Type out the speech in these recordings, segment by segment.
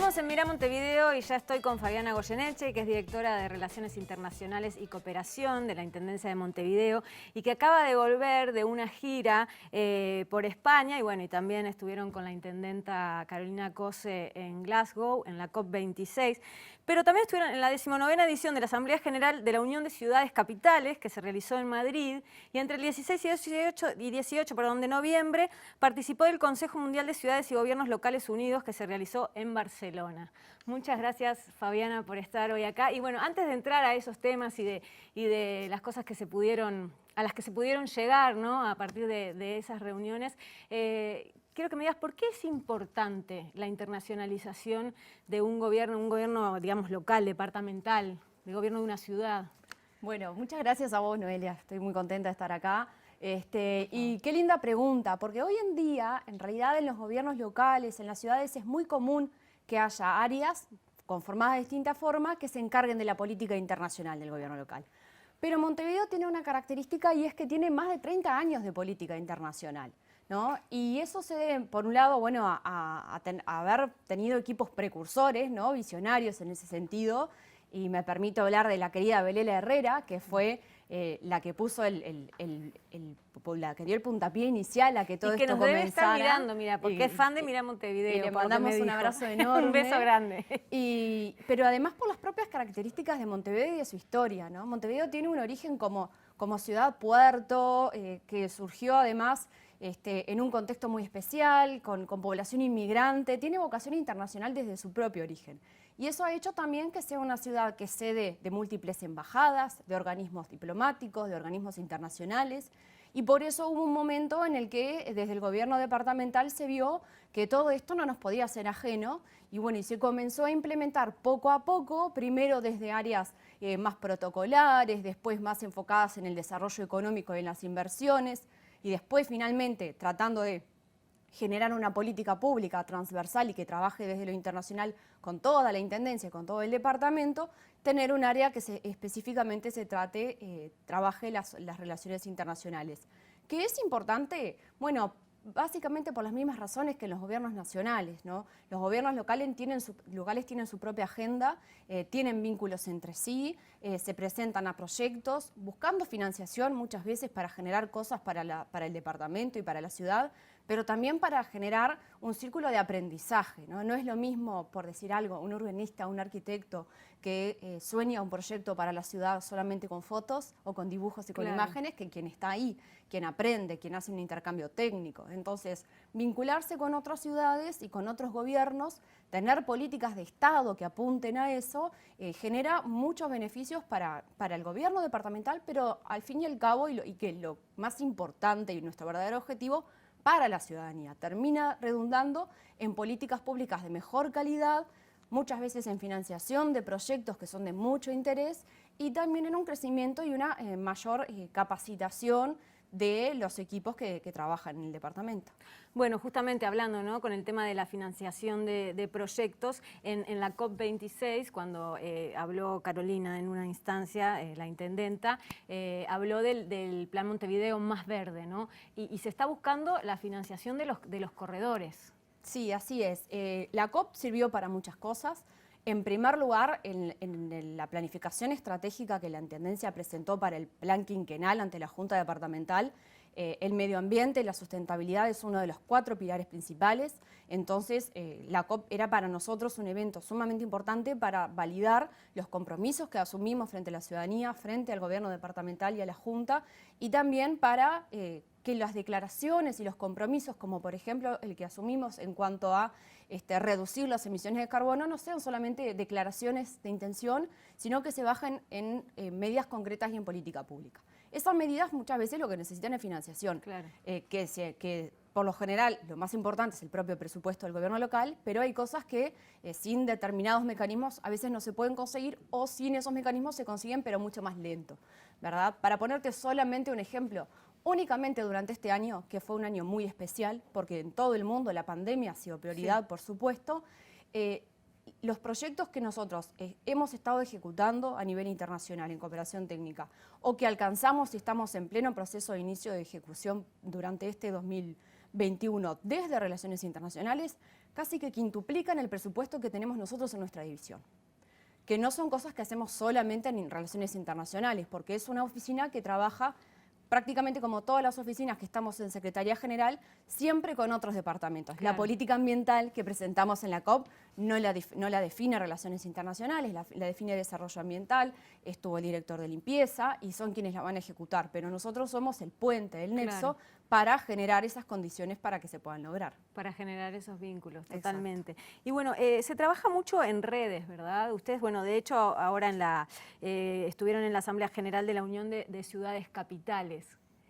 Estamos en Mira Montevideo y ya estoy con Fabiana Goyeneche, que es directora de Relaciones Internacionales y Cooperación de la Intendencia de Montevideo y que acaba de volver de una gira por España y bueno, y también estuvieron con la intendenta Carolina Cose en Glasgow, en la COP26, pero también estuvieron en la 19ª edición de la Asamblea General de la Unión de Ciudades Capitales, que se realizó en Madrid, y entre el 16 y 18 de noviembre participó del Consejo Mundial de Ciudades y Gobiernos Locales Unidos, que se realizó en Barcelona. Muchas gracias, Fabiana, por estar hoy acá. Y bueno, antes de entrar a esos temas y de las cosas que a las que se pudieron llegar, ¿no?, a partir de esas reuniones, quiero que me digas por qué es importante la internacionalización de un gobierno, digamos, local, departamental, de gobierno de una ciudad. Bueno, muchas gracias a vos, Noelia. Estoy muy contenta de estar acá. Y qué linda pregunta, porque hoy en día, en realidad, en los gobiernos locales, en las ciudades, es muy común que haya áreas conformadas de distintas formas que se encarguen de la política internacional del gobierno local. Pero Montevideo tiene una característica y es que tiene más de 30 años de política internacional, ¿no? Y eso se debe, por un lado, bueno, a haber tenido equipos precursores, ¿no?, visionarios en ese sentido. Y me permito hablar de la querida Belela Herrera, que fue la que puso la que dio el puntapié inicial a que todo esto comenzara. Y que nos debe estar mirando, mira, porque es fan de Mira Montevideo. Y le mandamos un abrazo enorme. Un beso grande. Pero además por las propias características de Montevideo y de su historia, ¿no? Montevideo tiene un origen como ciudad-puerto, que surgió además en un contexto muy especial, con población inmigrante, tiene vocación internacional desde su propio origen. Y eso ha hecho también que sea una ciudad que es sede de múltiples embajadas, de organismos diplomáticos, de organismos internacionales, y por eso hubo un momento en el que desde el gobierno departamental se vio que todo esto no nos podía ser ajeno, y bueno, y se comenzó a implementar poco a poco, primero desde áreas más protocolares, después más enfocadas en el desarrollo económico y en las inversiones, y después finalmente tratando de generar una política pública transversal y que trabaje desde lo internacional con toda la intendencia, con todo el departamento, tener un área que específicamente trabaje las relaciones internacionales. ¿Qué es importante? Bueno, básicamente por las mismas razones que en los gobiernos nacionales, ¿no? Los gobiernos locales tienen su propia agenda, tienen vínculos entre sí, se presentan a proyectos, buscando financiación muchas veces para generar cosas para el departamento y para la ciudad, pero también para generar un círculo de aprendizaje, ¿no? No es lo mismo, por decir algo, un urbanista, un arquitecto que sueña un proyecto para la ciudad solamente con fotos o con dibujos y con imágenes, que quien está ahí, quien aprende, quien hace un intercambio técnico. Entonces, vincularse con otras ciudades y con otros gobiernos, tener políticas de Estado que apunten a eso, genera muchos beneficios para el gobierno departamental, pero al fin y al cabo, y que lo más importante y nuestro verdadero objetivo, para la ciudadanía. Termina redundando en políticas públicas de mejor calidad, muchas veces en financiación de proyectos que son de mucho interés y también en un crecimiento y una mayor capacitación de los equipos que trabajan en el departamento. Bueno, justamente hablando, ¿no?, con el tema de la financiación de proyectos, en la COP26, cuando habló Carolina en una instancia, la intendenta, habló del Plan Montevideo Más Verde, ¿no? Y se está buscando la financiación de los corredores. Sí, así es. La COP sirvió para muchas cosas. En primer lugar, en la planificación estratégica que la Intendencia presentó para el plan quinquenal ante la Junta Departamental, el medio ambiente y la sustentabilidad es uno de los 4 pilares principales. Entonces, la COP era para nosotros un evento sumamente importante para validar los compromisos que asumimos frente a la ciudadanía, frente al gobierno departamental y a la Junta, y también para que las declaraciones y los compromisos, como por ejemplo el que asumimos en cuanto a reducir las emisiones de carbono, no sean solamente declaraciones de intención, sino que se bajen en medidas concretas y en política pública. Esas medidas muchas veces lo que necesitan es financiación, claro. que por lo general lo más importante es el propio presupuesto del gobierno local, pero hay cosas que sin determinados mecanismos a veces no se pueden conseguir o sin esos mecanismos se consiguen pero mucho más lento, ¿verdad? Para ponerte solamente un ejemplo, únicamente durante este año, que fue un año muy especial, porque en todo el mundo la pandemia ha sido prioridad, sí, por supuesto, los proyectos que nosotros hemos estado ejecutando a nivel internacional en cooperación técnica o que alcanzamos y estamos en pleno proceso de inicio de ejecución durante este 2021 desde Relaciones Internacionales, casi que quintuplican el presupuesto que tenemos nosotros en nuestra división. Que no son cosas que hacemos solamente en relaciones internacionales, porque es una oficina que trabaja prácticamente como todas las oficinas que estamos en Secretaría General, siempre con otros departamentos. Claro. La política ambiental que presentamos en la COP no la define Relaciones Internacionales, la define Desarrollo Ambiental, estuvo el director de limpieza y son quienes la van a ejecutar, pero nosotros somos el puente, el nexo, Claro, para generar esas condiciones para que se puedan lograr. para generar esos vínculos, Exacto. totalmente. Y bueno, se trabaja mucho en redes, ¿verdad? Ustedes, bueno, de hecho, ahora estuvieron en la Asamblea General de la Unión de Ciudades Capitales.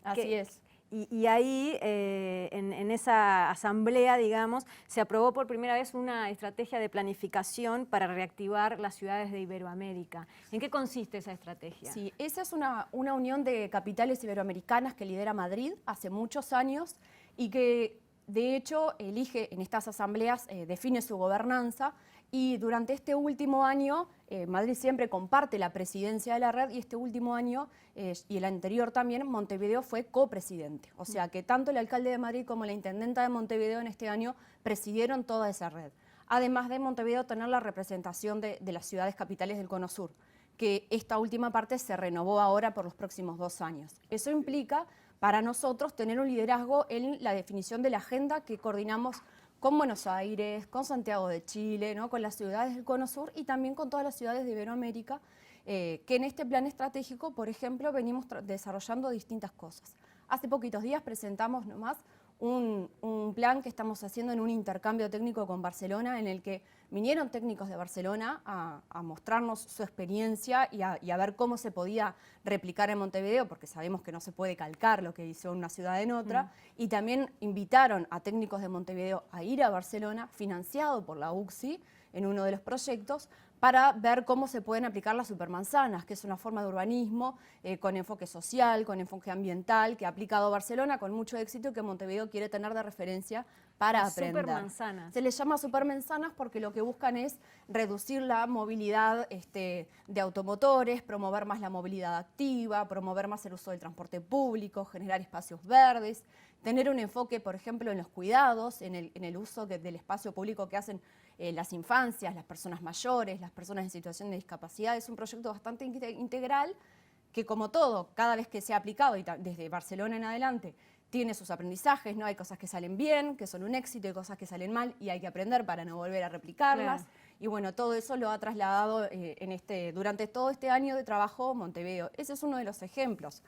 Así es. Y ahí, en esa asamblea, digamos, se aprobó por primera vez una estrategia de planificación para reactivar las ciudades de Iberoamérica. ¿En qué consiste esa estrategia? Sí, esa es una unión de capitales iberoamericanas que lidera Madrid hace muchos años y que, de hecho, elige en estas asambleas, define su gobernanza. Y durante este último año, Madrid siempre comparte la presidencia de la red y este último año y el anterior también, Montevideo fue copresidente. O sea que tanto el alcalde de Madrid como la intendenta de Montevideo en este año presidieron toda esa red. Además de Montevideo tener la representación de las ciudades capitales del Cono Sur, que esta última parte se renovó ahora por los próximos 2 años. Eso implica para nosotros tener un liderazgo en la definición de la agenda que coordinamos con Buenos Aires, con Santiago de Chile, ¿no? Con las ciudades del Cono Sur y también con todas las ciudades de Iberoamérica, que en este plan estratégico, por ejemplo, venimos desarrollando distintas cosas. Hace poquitos días presentamos nomás un plan que estamos haciendo en un intercambio técnico con Barcelona, en el que vinieron técnicos de Barcelona a mostrarnos su experiencia y a ver cómo se podía replicar en Montevideo, porque sabemos que no se puede calcar lo que hizo una ciudad en otra, y también invitaron a técnicos de Montevideo a ir a Barcelona, financiado por la UCSI, en uno de los proyectos, para ver cómo se pueden aplicar las supermanzanas, que es una forma de urbanismo con enfoque social, con enfoque ambiental, que ha aplicado Barcelona con mucho éxito y que Montevideo quiere tener de referencia para aprender. Supermanzanas. Se les llama supermanzanas porque lo que buscan es reducir la movilidad de automotores, promover más la movilidad activa, promover más el uso del transporte público, generar espacios verdes, tener un enfoque, por ejemplo, en los cuidados, en el uso del espacio público que hacen las infancias, las personas mayores, las personas en situación de discapacidad. Es un proyecto bastante integral que, como todo, cada vez que se ha aplicado, y desde Barcelona en adelante, tiene sus aprendizajes, ¿no? Hay cosas que salen bien, que son un éxito, hay cosas que salen mal y hay que aprender para no volver a replicarlas. Claro. Y bueno, todo eso lo ha trasladado durante todo este año de trabajo Montevideo. Ese es uno de los ejemplos.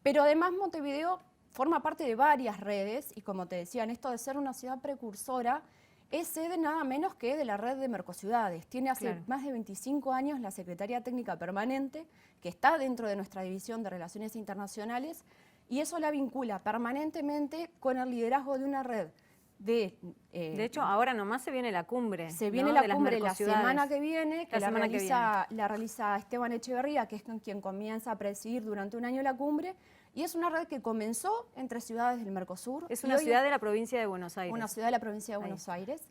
Pero además Montevideo forma parte de varias redes y, como te decía, en esto de ser una ciudad precursora, es sede nada menos que de la red de Mercociudades. Tiene hace más de 25 años la Secretaría Técnica Permanente, que está dentro de nuestra División de Relaciones Internacionales, y eso la vincula permanentemente con el liderazgo de una red. De hecho, ahora nomás se viene la cumbre. Se viene ¿no? la de las cumbre la Mercociudades. semana que viene, que La la realiza Esteban Echeverría, que es quien comienza a presidir durante un año la cumbre, y es una red que comenzó entre ciudades del Mercosur. Es una ciudad de la provincia de Buenos Aires. Una ciudad de la provincia de Buenos Aires,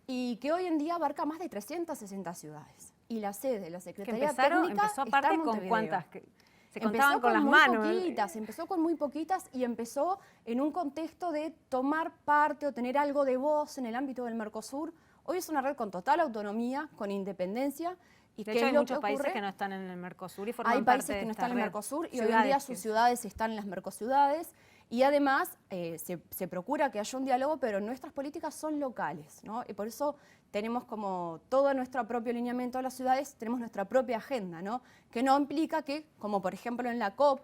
y que hoy en día abarca más de 360 ciudades. Y la sede de la Secretaría Técnica empezó aparte está en con Montevideo. cuántas, que se contaban con las muy manos. Poquitas, empezó con muy poquitas y empezó en un contexto de tomar parte o tener algo de voz en el ámbito del Mercosur. Hoy es una red con total autonomía, con independencia. Y de hecho, hay muchos países que no están en el Mercosur y forman parte de Hay países que no están en el Mercosur y hoy en día sus ciudades ciudades están en las Mercociudades. Y además se procura que haya un diálogo, pero nuestras políticas son locales, ¿no? Y por eso tenemos como todo nuestro propio alineamiento de las ciudades, tenemos nuestra propia agenda, ¿no? Que no implica que, como por ejemplo en la COP,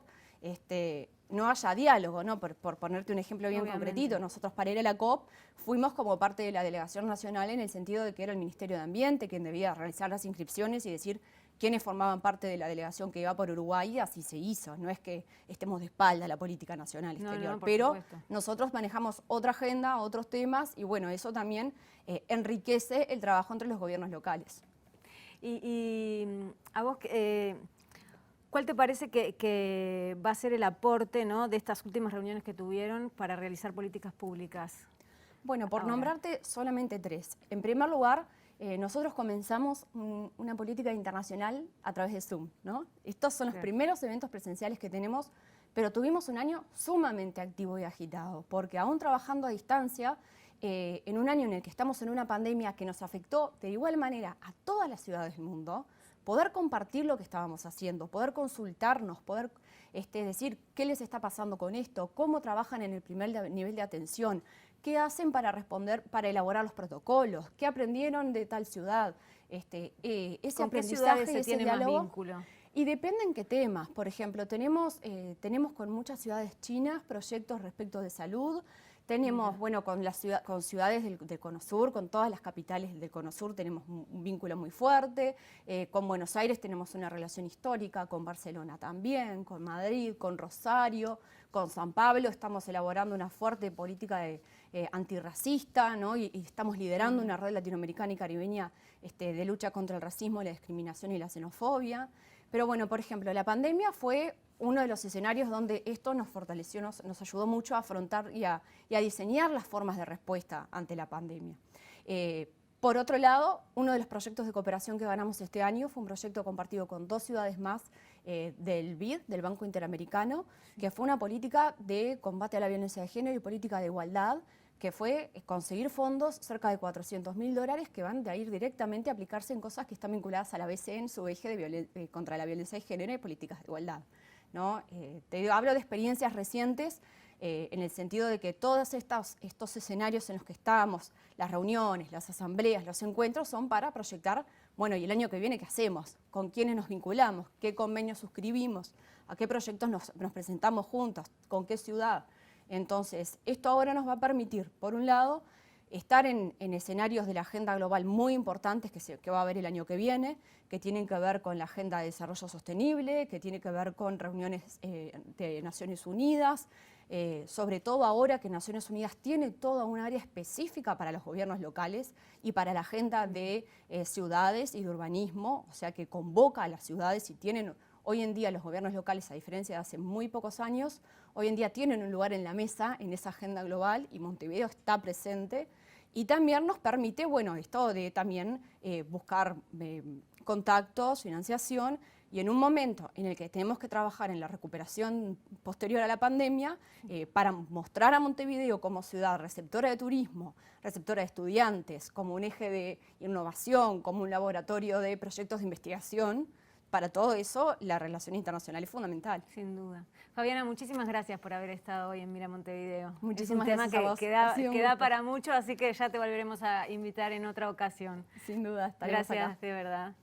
no haya diálogo, ¿no? Por ponerte un ejemplo bien concretito, nosotros para ir a la COP fuimos como parte de la delegación nacional en el sentido de que era el Ministerio de Ambiente quien debía realizar las inscripciones y decir quiénes formaban parte de la delegación que iba por Uruguay, y así se hizo. No es que estemos de espalda a la política nacional exterior, pero supuesto. Nosotros manejamos otra agenda, otros temas, y bueno, eso también enriquece el trabajo entre los gobiernos locales. Y a vos, ¿cuál te parece que va a ser el aporte, ¿no? de estas últimas reuniones que tuvieron para realizar políticas públicas? Bueno, por nombrarte solamente 3. En primer lugar, nosotros comenzamos una política internacional a través de Zoom, ¿no? Estos son los primeros eventos presenciales que tenemos, pero tuvimos un año sumamente activo y agitado, porque aún trabajando a distancia, en un año en el que estamos en una pandemia que nos afectó de igual manera a todas las ciudades del mundo, poder compartir lo que estábamos haciendo, poder consultarnos, poder decir qué les está pasando con esto, cómo trabajan en el primer nivel de atención, qué hacen para responder, para elaborar los protocolos, qué aprendieron de tal ciudad, ese ¿Con qué aprendizaje ciudades y se ese tiene más diálogo. vínculo? Y depende en qué temas. Por ejemplo, tenemos con muchas ciudades chinas proyectos respecto de salud. Tenemos, bueno, con ciudades del Cono Sur, con todas las capitales del Cono Sur tenemos un vínculo muy fuerte. Con Buenos Aires tenemos una relación histórica, con Barcelona también, con Madrid, con Rosario, con San Pablo. Estamos elaborando una fuerte política antirracista, ¿no? Y estamos liderando una red latinoamericana y caribeña de lucha contra el racismo, la discriminación y la xenofobia. Pero bueno, por ejemplo, la pandemia fue uno de los escenarios donde esto nos fortaleció, nos ayudó mucho a afrontar y a diseñar las formas de respuesta ante la pandemia. Por otro lado, uno de los proyectos de cooperación que ganamos este año fue un proyecto compartido con 2 ciudades más del BID, del Banco Interamericano, que fue una política de combate a la violencia de género y política de igualdad, que fue conseguir fondos, cerca de $400.000, que van a ir directamente a aplicarse en cosas que están vinculadas a la BCE en su eje contra la violencia de género y políticas de igualdad, ¿no? Hablo de experiencias recientes en el sentido de que todos estos escenarios en los que estamos, las reuniones, las asambleas, los encuentros, son para proyectar, bueno, ¿y el año que viene qué hacemos? ¿Con quiénes nos vinculamos? ¿Qué convenios suscribimos? ¿A qué proyectos nos presentamos juntos? ¿Con qué ciudad? Entonces, esto ahora nos va a permitir, por un lado, estar en escenarios de la agenda global muy importantes que va a haber el año que viene, que tienen que ver con la Agenda de Desarrollo Sostenible, que tiene que ver con reuniones de Naciones Unidas, sobre todo ahora que Naciones Unidas tiene toda una área específica para los gobiernos locales y para la agenda de ciudades y de urbanismo, o sea que convoca a las ciudades y tienen... Hoy en día los gobiernos locales, a diferencia de hace muy pocos años, hoy en día tienen un lugar en la mesa en esa agenda global y Montevideo está presente. Y también nos permite, bueno, esto de también buscar contactos, financiación, y en un momento en el que tenemos que trabajar en la recuperación posterior a la pandemia, para mostrar a Montevideo como ciudad receptora de turismo, receptora de estudiantes, como un eje de innovación, como un laboratorio de proyectos de investigación. Para todo eso, la relación internacional es fundamental. Sin duda. Fabiana, muchísimas gracias por haber estado hoy en Mira Montevideo. Muchísimas es un gracias tema a vos. que da para mucho, así que ya te volveremos a invitar en otra ocasión. Sin duda, estaremos acá. Gracias, de verdad.